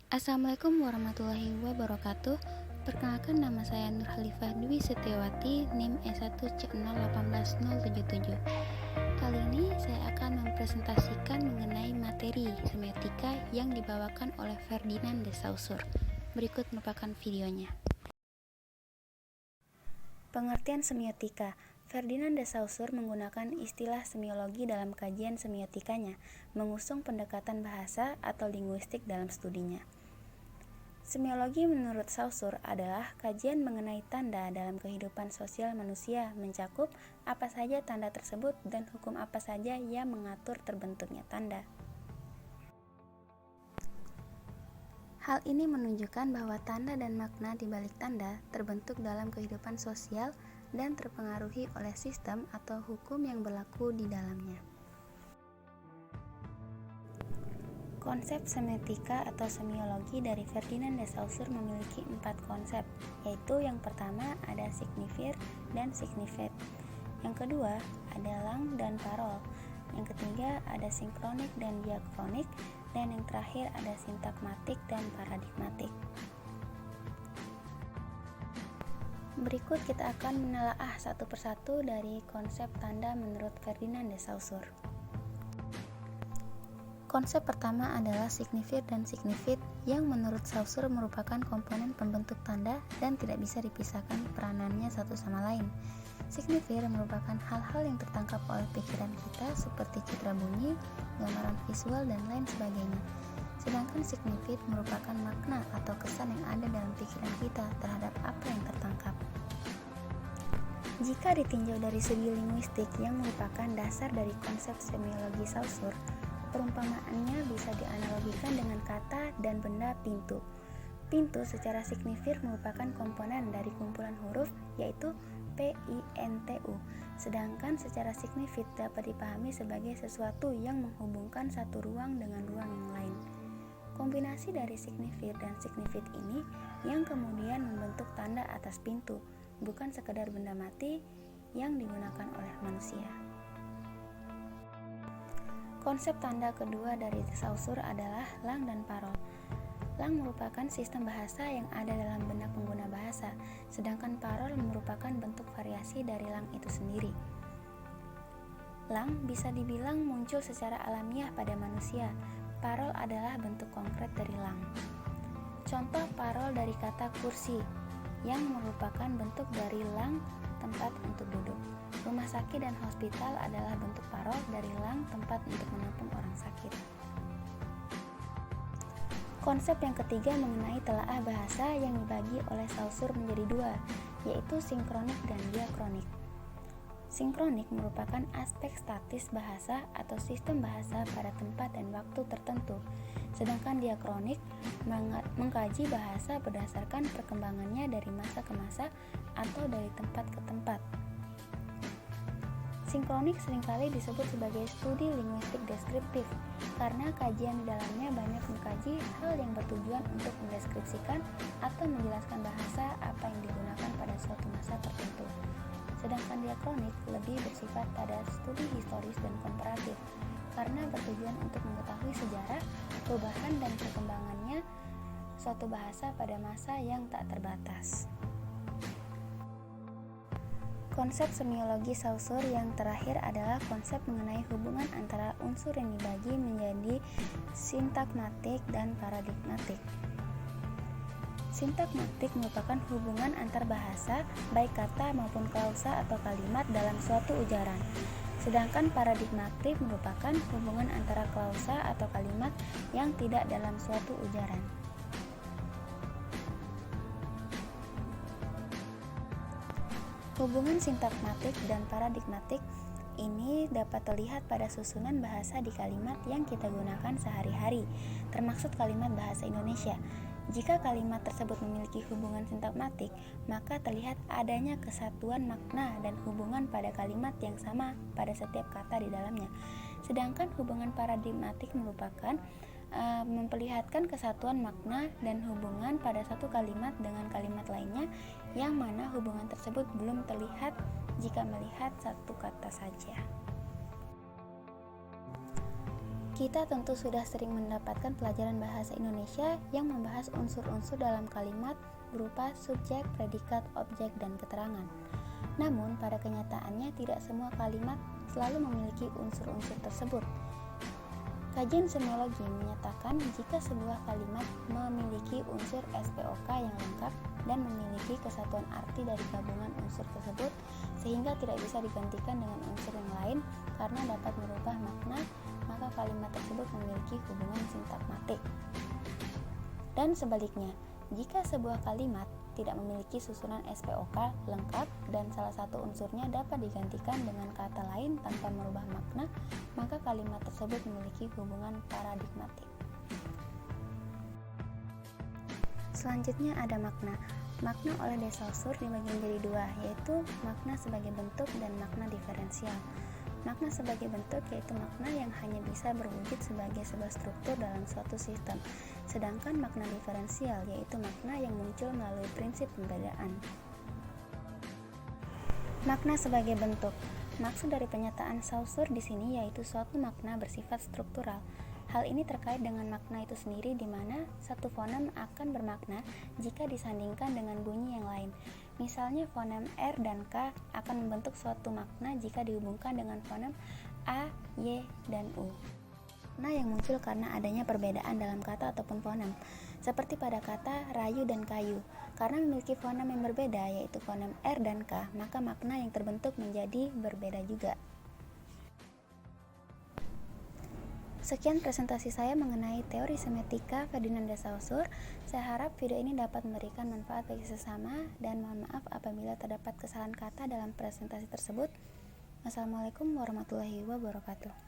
Assalamualaikum warahmatullahi wabarakatuh. Perkenalkan, nama saya Nur Khalifah Dwi Setiawati, NIM E1C018077. Kali ini saya akan mempresentasikan mengenai materi semiotika yang dibawakan oleh Ferdinand de Saussure. Berikut merupakan videonya. Pengertian semiotika. Ferdinand de Saussure menggunakan istilah semiologi dalam kajian semiotikanya, mengusung pendekatan bahasa atau linguistik dalam studinya. Semiologi menurut Saussure adalah kajian mengenai tanda dalam kehidupan sosial manusia, mencakup apa saja tanda tersebut dan hukum apa saja yang mengatur terbentuknya tanda. Hal ini menunjukkan bahwa tanda dan makna di balik tanda terbentuk dalam kehidupan sosial dan terpengaruhi oleh sistem atau hukum yang berlaku di dalamnya. Konsep semiotika atau semiologi dari Ferdinand de Saussure memiliki 4 konsep, yaitu yang pertama ada signifier dan signified, yang kedua ada lang dan parol, yang ketiga ada sinkronik dan diakronik, dan yang terakhir ada sintagmatik dan paradigmatik. Berikut kita akan menelaah satu persatu dari konsep tanda menurut Ferdinand de Saussure. Konsep pertama adalah signifier dan signified, yang menurut Saussure merupakan komponen pembentuk tanda dan tidak bisa dipisahkan peranannya satu sama lain. Signifier merupakan hal-hal yang tertangkap oleh pikiran kita seperti citra bunyi, gambaran visual, dan lain sebagainya. Sedangkan signified merupakan makna atau kesan yang ada dalam pikiran kita terhadap apa yang tertangkap. Jika ditinjau dari segi linguistik yang merupakan dasar dari konsep semiologi Saussure, perumpamaannya bisa dianalogikan dengan kata dan benda pintu. Pintu secara signifier merupakan komponen dari kumpulan huruf, yaitu PINTU, sedangkan secara signified dapat dipahami sebagai sesuatu yang menghubungkan satu ruang dengan ruang yang lain. Kombinasi dari signifier dan signified ini yang kemudian membentuk tanda atas pintu, bukan sekedar benda mati yang digunakan oleh manusia. Konsep tanda kedua dari Saussure adalah lang dan parol. Lang merupakan sistem bahasa yang ada dalam benak pengguna bahasa, sedangkan parol merupakan bentuk variasi dari lang itu sendiri. Lang bisa dibilang muncul secara alamiah pada manusia. Parol adalah bentuk konkret dari lang. Contoh parol dari kata kursi, yang merupakan bentuk dari lang tempat untuk duduk. Rumah sakit dan hospital adalah bentuk parol dari lang tempat untuk menampung orang sakit. Konsep yang ketiga mengenai telaah bahasa yang dibagi oleh Saussure menjadi dua, yaitu sinkronik dan diakronik. Sinkronik merupakan aspek statis bahasa atau sistem bahasa pada tempat dan waktu tertentu, sedangkan diakronik mengkaji bahasa berdasarkan perkembangannya dari masa ke masa atau dari tempat ke tempat. Sinkronik seringkali disebut sebagai studi linguistik deskriptif karena kajian di dalamnya banyak mengkaji hal yang bertujuan untuk mendeskripsikan atau menjelaskan bahasa apa yang digunakan pada suatu masa tertentu. Sedangkan diakronik lebih bersifat pada studi historis dan komparatif karena bertujuan untuk mengetahui sejarah, perubahan dan perkembangannya suatu bahasa pada masa yang tak terbatas. Konsep semiologi Saussure yang terakhir adalah konsep mengenai hubungan antara unsur yang dibagi menjadi sintagmatik dan paradigmatik. Sintagmatik merupakan hubungan antar bahasa, baik kata maupun klausa atau kalimat dalam suatu ujaran. Sedangkan paradigmatik merupakan hubungan antara klausa atau kalimat yang tidak dalam suatu ujaran. Hubungan sintagmatik dan paradigmatik ini dapat terlihat pada susunan bahasa di kalimat yang kita gunakan sehari-hari, termasuk kalimat bahasa Indonesia. Jika kalimat tersebut memiliki hubungan sintagmatik, maka terlihat adanya kesatuan makna dan hubungan pada kalimat yang sama pada setiap kata di dalamnya. Sedangkan hubungan paradigmatik merupakan memperlihatkan kesatuan makna dan hubungan pada satu kalimat dengan kalimat lainnya, yang mana hubungan tersebut belum terlihat jika melihat satu kata saja. Kita tentu sudah sering mendapatkan pelajaran bahasa Indonesia yang membahas unsur-unsur dalam kalimat berupa subjek, predikat, objek, dan keterangan. Namun, pada kenyataannya tidak semua kalimat selalu memiliki unsur-unsur tersebut. Kajian semiologi menyatakan jika sebuah kalimat memiliki unsur SPOK yang lengkap dan memiliki kesatuan arti dari gabungan unsur tersebut sehingga tidak bisa digantikan dengan unsur yang lain karena dapat merubah makna, maka kalimat tersebut memiliki hubungan sintakmatik. Dan sebaliknya, jika sebuah kalimat tidak memiliki susunan SPOK lengkap dan salah satu unsurnya dapat digantikan dengan kata lain tanpa merubah makna, maka kalimat tersebut memiliki hubungan paradigmatik. Selanjutnya ada makna. Makna oleh De Saussure dibagi menjadi dua, yaitu makna sebagai bentuk dan makna diferensial. Makna sebagai bentuk yaitu makna yang hanya bisa berwujud sebagai sebuah struktur dalam suatu sistem, sedangkan makna diferensial yaitu makna yang muncul melalui prinsip pembedaan. Makna sebagai bentuk. Maksud dari pernyataan Saussure di sini yaitu suatu makna bersifat struktural. Hal ini terkait dengan makna itu sendiri di mana satu fonem akan bermakna jika disandingkan dengan bunyi yang lain. Misalnya fonem R dan K akan membentuk suatu makna jika dihubungkan dengan fonem A, Y, dan U. Makna yang muncul karena adanya perbedaan dalam kata ataupun fonem, seperti pada kata rayu dan kayu. Karena memiliki fonem yang berbeda yaitu fonem R dan K, maka makna yang terbentuk menjadi berbeda juga. Sekian presentasi saya mengenai teori semiotika Ferdinand de Saussure. Saya harap video ini dapat memberikan manfaat bagi sesama dan mohon maaf apabila terdapat kesalahan kata dalam presentasi tersebut. Wassalamualaikum warahmatullahi wabarakatuh.